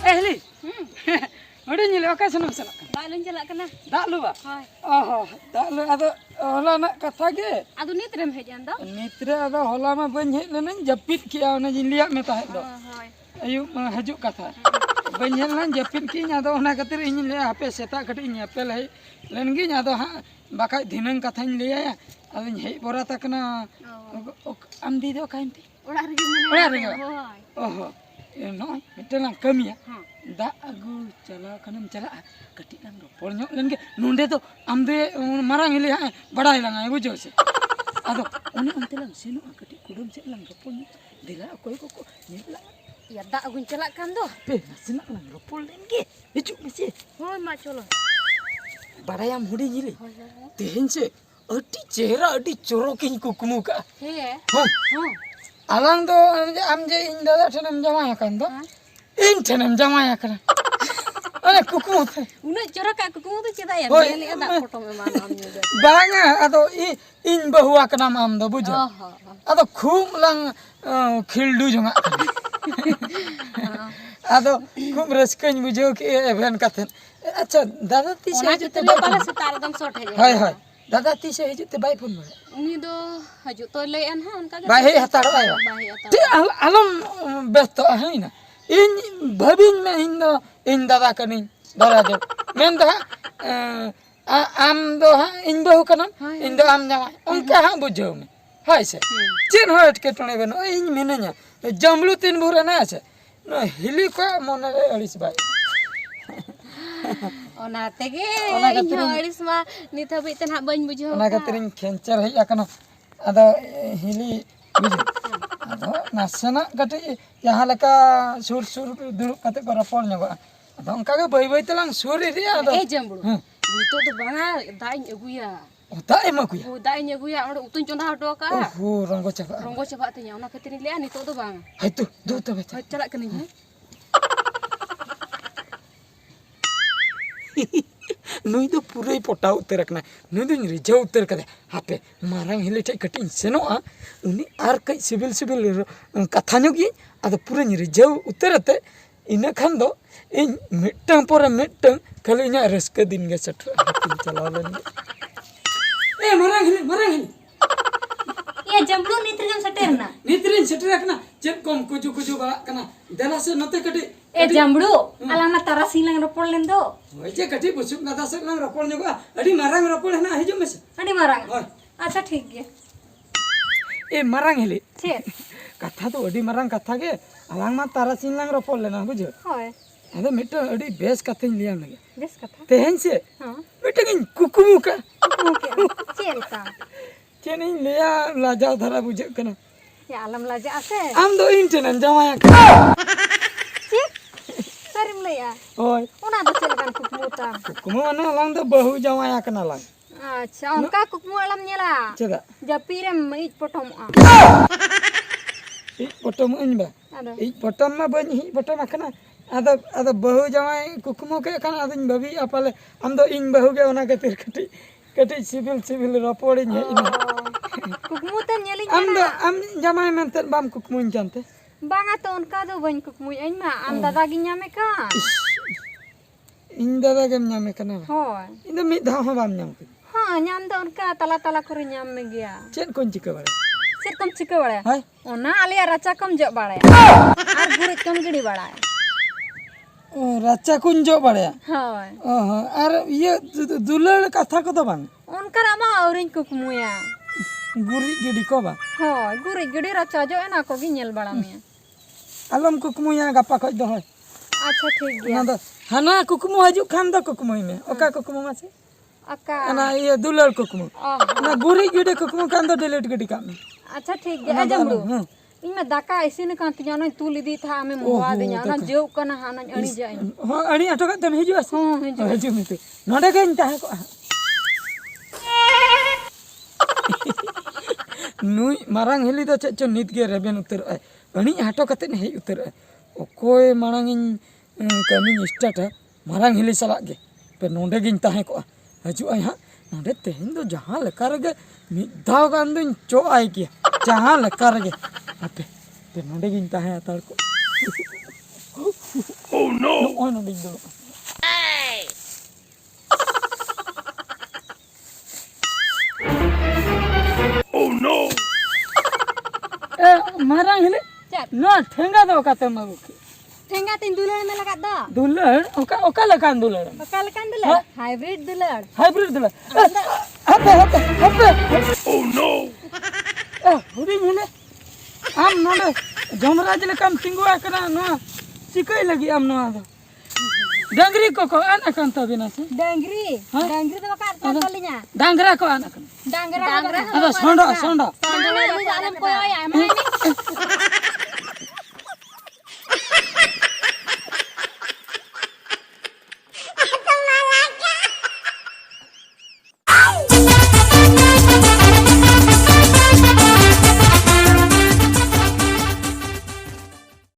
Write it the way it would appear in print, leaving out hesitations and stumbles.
Heli. Udah nyilek oke senang senang. Dak lun jalak kana. Dak lu ba? Hoi. Oh, dak lu ada hola nak kata ge. Adu ni trem hej anda. Nitra ada hola ma bañ hej lenen japit ki ona jin liak me tahe do. Hoi. Ayu hajuk kata. Bañ hej lan japit ki nya do ona katir in le hape seta kati nya pel hej len gi nya do ha bakai dhinang katha in le ya. Adin hej bora takna am di do kain ti. Orak regi mana? Orak regi. Hoi. Oh. No, mitelang kami ya. Dak agu cala kanam cala kati lang ropol nyok len ge nunde to amde marang hili ha bada hilang ai bujo se ado oni onte lang sino kati kudum se lang ropol dila koy ko nyela Ya dak agun jalak kan do. pe nasina lang ropol len ge hijuk mesi Hoi ma cholo. badayam hudi nyili Hoi hoi. tehen se adi chehra adi chorokin kukmu ka He. ho Ho. alang do amje in dada thenam jama kan do in thenam jama kan ane kukmu Una corak aku kumu tu ceda ya. Hoi. Meli ada foto memang amnya do. banga ado in bahua kenam am do bujo Oh. ado khum lang khildu jonga ado khum raskany bujo ki event kathen acha dada ti se Ona hijute jute le pala setar dam short है hoy hoy dada ti se hijute bai pun ba Uni do haju to le an ha unka bai he hatar ayo bahi ata. ti alam besto haina in bhabin me in dada kanin darajo men da am do ha in bahu kanam in do am jama unka ha bujo me hai se chin hoet ke tone beno in minanya jamblu tin bura na se no hili ko monare alis bai Ona tege Ona inyo katiring- aris ma ni thabi tan ha bañ bujo. ona katiring kencer hei akana ada hili bujo ado nasana kati jaha leka sur sur duduk kate para pol nyoga ado onka ge bai bai telang suri dia ado Eh jambulu. Nito tu banga dain aguya. ota ema ku ya Oh dain aguya ora utun chonda hado ka. oh ronggo caka Ronggo coba tanya ona katiring le nito tu bang. hai tu du ta beta Hoi calak kening ha. nui do purai pota utter rakna nui do rija utter kade hape marang hile tai katin seno a uni ar kai civil katha nyogi ado pura rija utter ate ina khan do in mittang pora mittang khali nya raska din ge sat chalao len e marang hile Iya jambulu nitri jam seterna. nitrin sat rakna jet kom kuju ba kana dela se note kati Eh jambulu alama tarasing lang ropol lendo. oje kati busuk nada se lang rapol nyoga adi marang rapol hana hijum mes Adi marang. Hoi. Acha ठीक गया. e marang hile Chet. katha to adi marang katha ge alang ma tarasin lang ropol lena bujo Hoi. ado mita adi bes katha liam lage Bes kata. tehen se हाँ. mita gin kukumu ka Cel ka. cheni leya laja dhara bujo kana Ya alam laja ase. am do internet jamaya Cik. Sarim le ya. oi Una do cel kan kukmuta. kukumu ana lang do bahu jamaya kana lang Acha onka kukmu alam nyela. cheda Japire mait potom a. i potom anba Ado. i potom ma bani hi potom akana ado bahu jamai kukumu ke kana adin babi apale am do in bahu ge ona katir kati civil rapori nya ina Kukmu ta nyeli am do nyela. am jamai menten bam kukumu jante Banga to onka do ban kukmu ain ma am dada gi nyame ka. in dada gem nyame kana Hoi. in do mid dha bam nyam Ha nyam do onka tala kore nyam me gya. chen kon chika bare Sir kom chika bada. hai Ona alia racha kom jok bada. Ar gurit kom gidi bada. racha kun jo bare Hoi. ar ye dulal katha ko to bang Onkar ama aurin kukmu ya. guri gidi ko ba Hoi, gurit gidi racha jo ena ko gi nyel bada me. alom kukumu ya gapa ko do hoy Acha ठीक गया. na do hana kukumu haju khan do kukumu me oka kukumu mase Aka. ana ye dulal kukumu Oh. na guri gidi kukumu kan do delete gidi kam अच्छा ठीक गया जमरू इनमें दाका ऐसे न कांति जानो तू लिदी था हमें मुवा दे जाना जो कना हाना अणी जाए ho ani ato ka tem hiju ase हां हिजो hiju mitu node gen tahe ko nui marang heli do checho nit ge reben utter ai ani hato kate ne hei utter ai okoy marang in kami start marang heli salak ge pe node gen tahe ko haju ai ha node tehen do jaha lekar ge mid daw gan do cho ai ki jaha lekar ge ape Hapte nonde gin tahe atar ko. Oh no. No nonde do. Oh no. Marang hile. Cep. No thenga do kate magu. ठेंगा तीन दुलड़ में लगा दो Dulad oka lakan dulad. कल कन दुलड़ hybrid दुलड़ Hybrid dulad. Hape. Oh no. Hudi hile. Am nonde jomraj le kam tingu akana no. Sikai lagi am no ado. Dangri ko anak kan ta bina se. Dungaree dungaree तो बकार तो लिया Dangra ko anak kan. Dangra Ada sonda. Sunday में जाने कोई आया